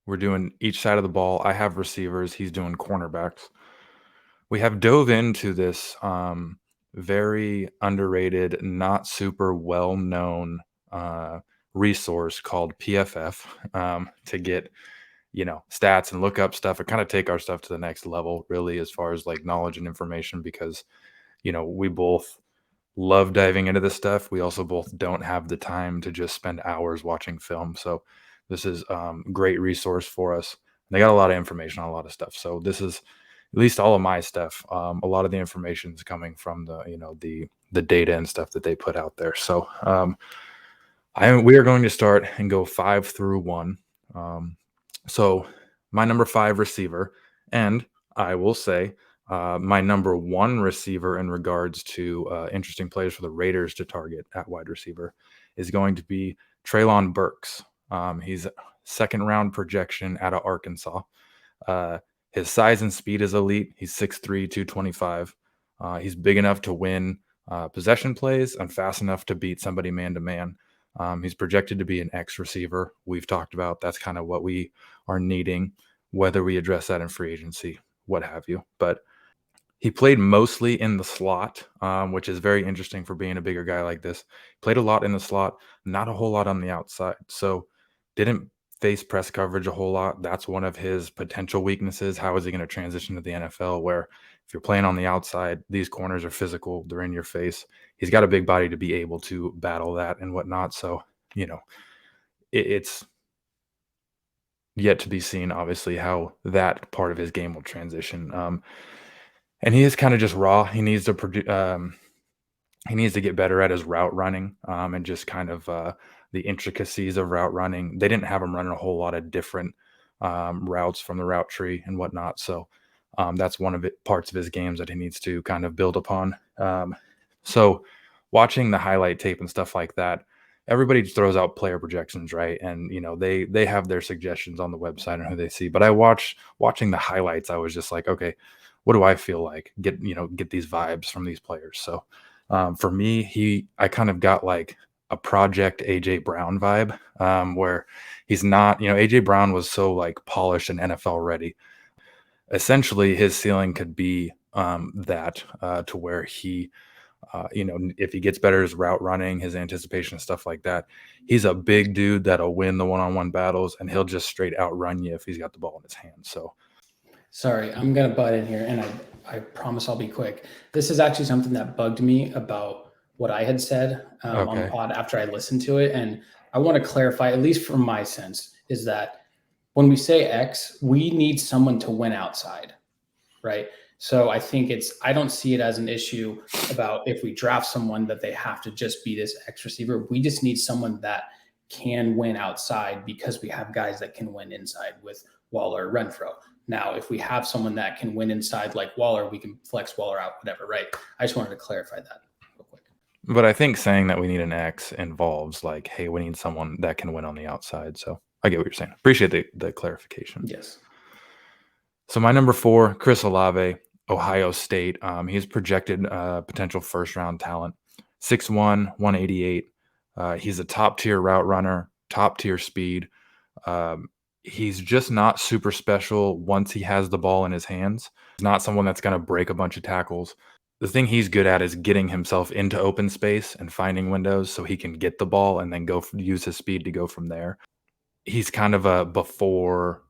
We're doing each side of the ball. I have receivers. He's doing cornerbacks. We have dove into this very underrated, not super well known resource called PFF to get stats and look up stuff and kind of take our stuff to the next level, really, as far as like knowledge and information, because we both love diving into this stuff. We also both don't have the time to just spend hours watching film. So this is great resource for us. They got a lot of information on a lot of stuff. So this is at least all of my stuff. A lot of the information is coming from the data and stuff that they put out there. So we are going to start and go 5 through 1. So my number 5 receiver, and I will say my number 1 receiver in regards to interesting players for the Raiders to target at wide receiver is going to be Treylon Burks. He's second round projection out of Arkansas. His size and speed is elite. He's 6'3", 225. He's big enough to win possession plays and fast enough to beat somebody man to man. He's projected to be an X receiver. We've talked about that's kind of what we are needing, whether we address that in free agency, what have you. But he played mostly in the slot, which is very interesting for being a bigger guy like this. Played a lot in the slot, not a whole lot on the outside. So didn't face press coverage a whole lot. That's one of his potential weaknesses. How is he going to transition to the NFL, where if you're playing on the outside, these corners are physical, they're in your face. He's got a big body to be able to battle that and whatnot. So, it's yet to be seen, obviously, how that part of his game will transition. And he is kind of just raw. He needs to get better at his route running and just kind of the intricacies of route running. They didn't have him running a whole lot of different routes from the route tree and whatnot. So that's one of it parts of his games that he needs to kind of build upon. So watching the highlight tape and stuff like that, everybody throws out player projections, right? And they have their suggestions on the website and who they see. But watching the highlights, I was just like, okay, what do I feel like? Get these vibes from these players. So for me, I kind of got like a project AJ Brown vibe, where he's not, AJ Brown was so like polished and NFL ready. Essentially, his ceiling could be that to where he, if he gets better at his route running, his anticipation and stuff like that, he's a big dude that'll win the one-on-one battles, and he'll just straight outrun you if he's got the ball in his hand. So, sorry, I'm gonna butt in here, and I promise I'll be quick. This is actually something that bugged me about what I had said on the pod after I listened to it, and I want to clarify, at least from my sense, is that when we say X, we need someone to win outside, right? So I think I don't see it as an issue about if we draft someone that they have to just be this X receiver. We just need someone that can win outside because we have guys that can win inside with Waller, Renfro. Now, if we have someone that can win inside like Waller, we can flex Waller out, whatever, right? I just wanted to clarify that real quick. But I think saying that we need an X involves like, hey, we need someone that can win on the outside. So I get what you're saying. Appreciate the clarification. Yes. So my number 4, Chris Olave, Ohio State. He's projected potential first-round talent, 6'1", 188. He's a top-tier route runner, top-tier speed. He's just not super special once he has the ball in his hands. He's not someone that's going to break a bunch of tackles. The thing he's good at is getting himself into open space and finding windows so he can get the ball and then use his speed to go from there. He's kind of a before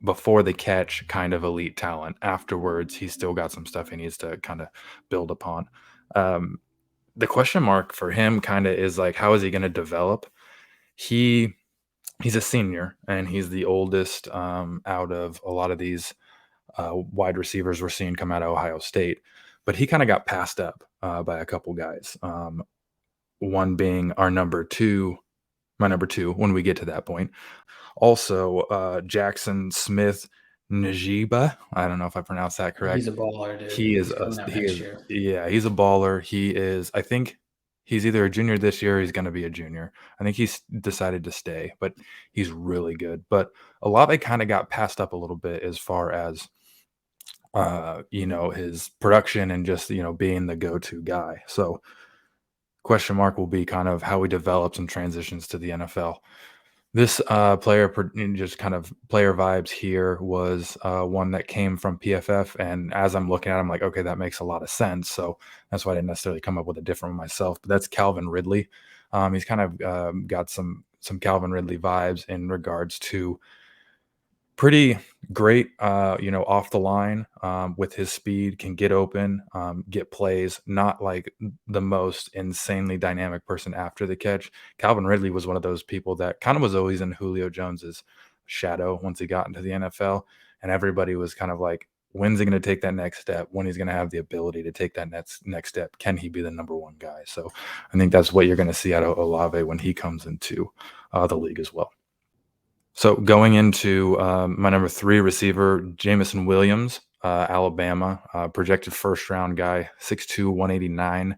the catch kind of elite talent. Afterwards, he's still got some stuff he needs to kind of build upon. The question mark for him kind of is like, how is he going to develop? He's a senior, and he's the oldest out of a lot of these wide receivers we're seeing come out of Ohio State. But he kind of got passed up by a couple guys. One being my number 2, when we get to that point. Also, Jackson Smith Najiba. I don't know if I pronounced that correct. He's a baller, dude. He's a baller. He is, I think he's either a junior this year or he's going to be a junior. I think he's decided to stay, but he's really good. But Olave kind of got passed up a little bit as far as, his production and just, being the go-to guy. So question mark will be kind of how he develops and transitions to the NFL. This player, just kind of player vibes here, was one that came from PFF. And as I'm looking at it, I'm like, okay, that makes a lot of sense. So that's why I didn't necessarily come up with a different one myself. But that's Calvin Ridley. He's kind of got some Calvin Ridley vibes in regards to pretty great, off the line, with his speed, can get open, get plays, not like the most insanely dynamic person after the catch. Calvin Ridley was one of those people that kind of was always in Julio Jones's shadow once he got into the NFL, and everybody was kind of like, when's he going to take that next step? When he's going to have the ability to take that next step? Can he be the number one guy? So I think that's what you're going to see out of Olave when he comes into the league as well. So going into my number 3 receiver, Jameson Williams, Alabama, projected first round guy, 6'2", 189.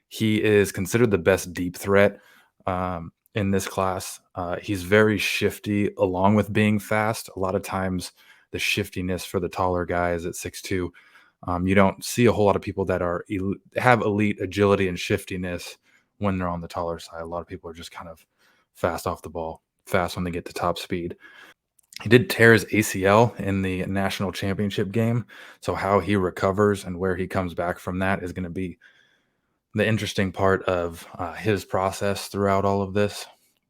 He is considered the best deep threat in this class. He's very shifty, along with being fast. A lot of times, the shiftiness for the taller guys at 6'2", you don't see a whole lot of people that have elite agility and shiftiness when they're on the taller side. A lot of people are just kind of fast off the ball, fast when they get to top speed. He did tear his ACL in the national championship game. So how he recovers and where he comes back from that is going to be the interesting part of his process throughout all of this.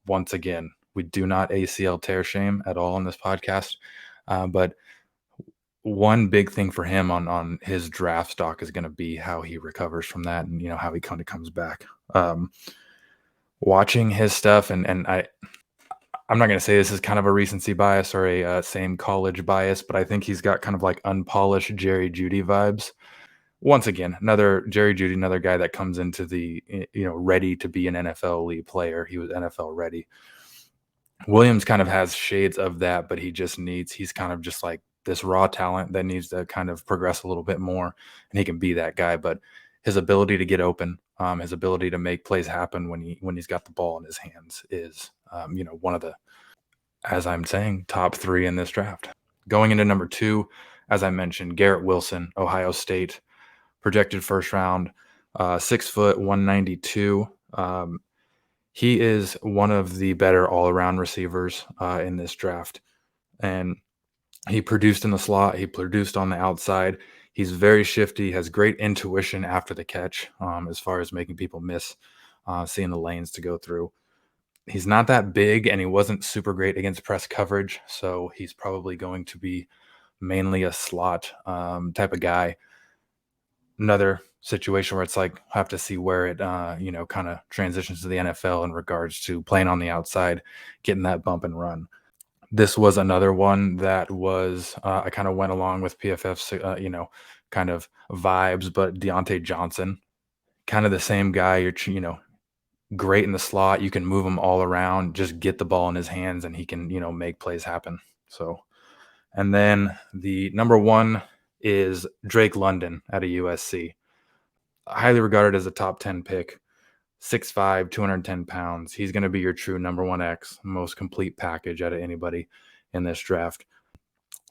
Once again, we do not ACL tear shame at all on this podcast, but one big thing for him on his draft stock is going to be how he recovers from that, and how he kind of comes back. Watching his stuff, and I'm not going to say this is kind of a recency bias or a same college bias, but I think he's got kind of like unpolished Jerry Jeudy vibes. Once again, another Jerry Jeudy, another guy that comes into the, ready to be an NFL elite player. He was NFL ready. Williams kind of has shades of that, but he's kind of just like this raw talent that needs to kind of progress a little bit more, and he can be that guy. But his ability to get open, his ability to make plays happen when he's got the ball in his hands is, one of the, as I'm saying, top 3 in this draft. Going into number 2, as I mentioned, Garrett Wilson, Ohio State, projected first round, 6 foot, 192. He is one of the better all-around receivers in this draft, and he produced in the slot. He produced on the outside. He's very shifty, has great intuition after the catch, as far as making people miss, seeing the lanes to go through. He's not that big, and he wasn't super great against press coverage, so he's probably going to be mainly a slot type of guy. Another situation where it's like, have to see where it, kind of transitions to the NFL in regards to playing on the outside, getting that bump and run. This was another one that was, I kind of went along with PFF's, kind of vibes, but Deontay Johnson, kind of the same guy. Great in the slot. You can move him all around, just get the ball in his hands, and he can, make plays happen. So, and then the number 1 is Drake London out of USC. Highly regarded as a top 10 pick, 6'5", 210 pounds. He's going to be your true number 1X, most complete package out of anybody in this draft.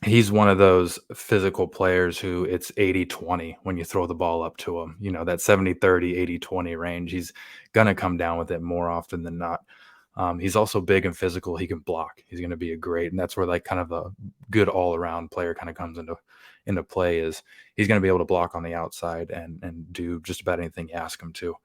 He's one of those physical players who it's 80-20 when you throw the ball up to him. That 70-30, 80-20 range. He's going to come down with it more often than not. He's also big and physical. He can block. He's going to be a great, and that's where like kind of a good all-around player kind of comes into play. Is he's going to be able to block on the outside and do just about anything you ask him to.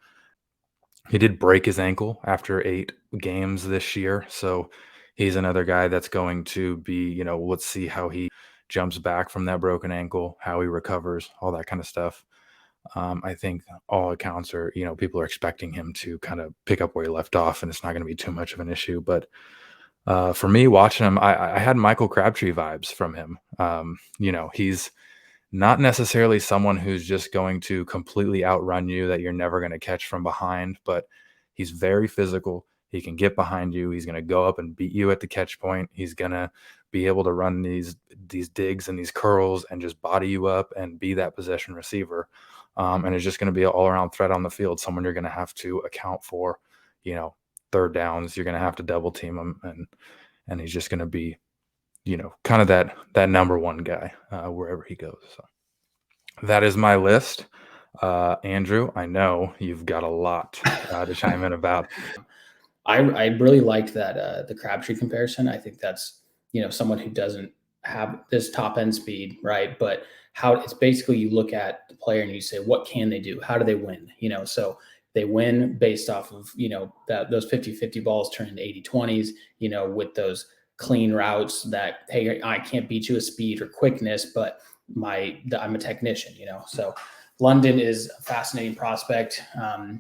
He did break his ankle after 8 games this year, so he's another guy that's going to be, let's see how he jumps back from that broken ankle, how he recovers, all that kind of stuff. I think all accounts are, people are expecting him to kind of pick up where he left off, and it's not going to be too much of an issue. But for me, watching him, I had Michael Crabtree vibes from him. He's not necessarily someone who's just going to completely outrun you, that you're never going to catch from behind, but he's very physical. He can get behind you. He's going to go up and beat you at the catch point. He's going to be able to run these digs and these curls and just body you up and be that possession receiver. And it's just going to be an all-around threat on the field, someone you're going to have to account for, third downs. You're going to have to double team him, and he's just going to be, kind of that number 1 guy wherever he goes. So that is my list. Andrew, I know you've got a lot to chime in about. I really liked that the Crabtree comparison. I think that's someone who doesn't have this top end speed, right? But how it's basically you look at the player and you say, what can they do? How do they win? So they win based off of that those 50-50 balls turn into 80-20s, with those clean routes that, hey, I can't beat you with speed or quickness, but I'm a technician, So London is a fascinating prospect. I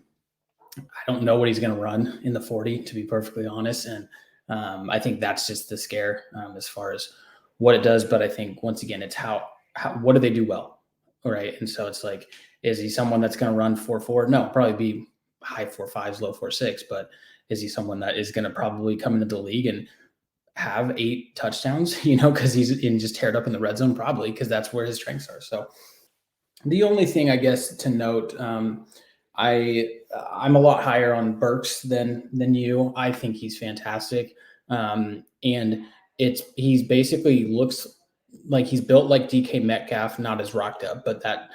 don't know what he's going to run in the 40, to be perfectly honest. And I think that's just the scare as far as what it does. But I think once again, it's what do they do well? All right. And so it's like, is he someone that's going to run 4.4? No, probably be high 4.5s, low 4.6. But is he someone that is going to probably come into the league and have 8 touchdowns, because he's in just teared up in the red zone? Probably, because that's where his strengths are. So the only thing I guess to note, I'm a lot higher on Burks than you. I think he's fantastic, and he's basically looks like he's built like DK Metcalf, not as rocked up, but that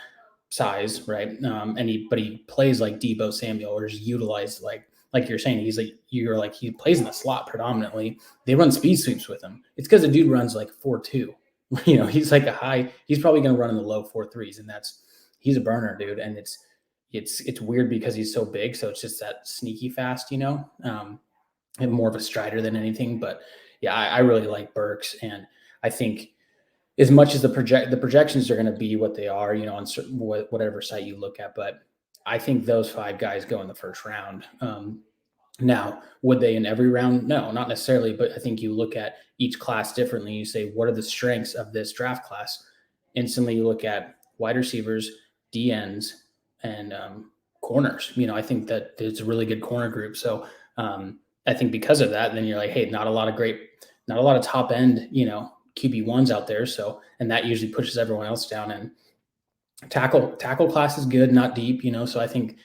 size, right? And he plays like Debo Samuel, or is utilized like you're saying. He plays in the slot predominantly. They run speed sweeps with him. It's because the dude runs like 4.2. He's like he's probably going to run in the low 4.3s, and he's a burner, dude. And it's weird because he's so big, so it's just that sneaky fast, and more of a strider than anything. But yeah, I really like Burks, and I think as much as the projections are going to be what they are, on whatever site you look at, but I think those 5 guys go in the first round. Now, would they in every round? No, not necessarily. But I think you look at each class differently. You say, what are the strengths of this draft class? Instantly, you look at wide receivers, DNs, and corners. I think that it's a really good corner group. So I think because of that, then you're like, hey, not a lot of top end, QB1s out there. So, and that usually pushes everyone else down. And tackle class is good, not deep. So I think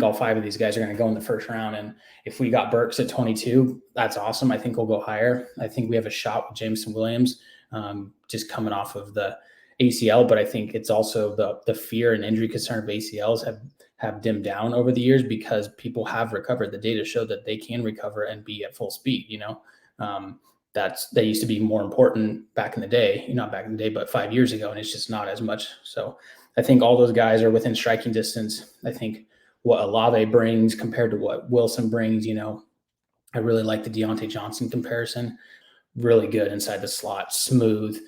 all 5 of these guys are going to go in the first round. And if we got Burks at 22, that's awesome. I think we'll go higher. I think we have a shot with Jameson Williams, just coming off of the ACL. But I think it's also the fear and injury concern of ACLs have dimmed down over the years, because people have recovered. The data show that they can recover and be at full speed. That used to be more important back in the day, not back in the day, but 5 years ago. And it's just not as much. So I think all those guys are within striking distance. I think what Olave brings compared to what Wilson brings, I really like the Deontay Johnson comparison. Really good inside the slot, smooth,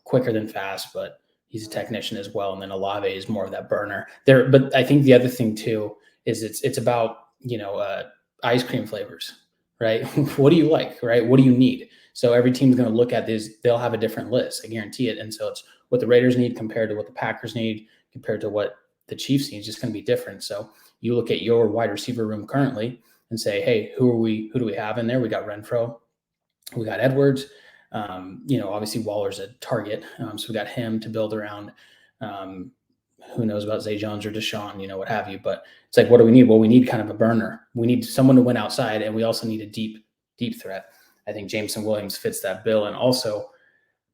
quicker than fast, but he's a technician as well. And then Olave is more of that burner there. But I think the other thing too is it's about, ice cream flavors, right? What do you like, right? What do you need? So every team's going to look at this. They'll have a different list. I guarantee it. And so it's what the Raiders need compared to what the Packers need, compared to what the Chiefs need. Is just going to be different. So you look at your wide receiver room currently and say, hey, who do we have in there? We got Renfro, we got Edwards. Obviously Waller's a target, so we got him to build around. Who knows about Zay Jones or Deshaun, what have you. But it's like, what do we need? Well, we need kind of a burner. We need someone to win outside, and we also need a deep threat. I think Jameson Williams fits that bill. And also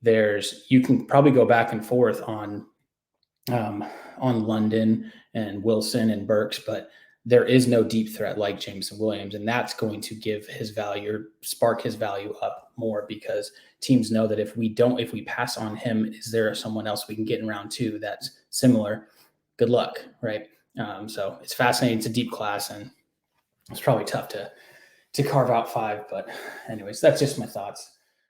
you can probably go back and forth on London and Wilson and Burks, but there is no deep threat like Jameson Williams. And that's going to give his value, or spark his value up more, because teams know that if we pass on him, is there someone else we can get in round 2 that's similar? Good luck, right? So it's fascinating. It's a deep class, and it's probably tough to carve out 5. But anyways, that's just my thoughts.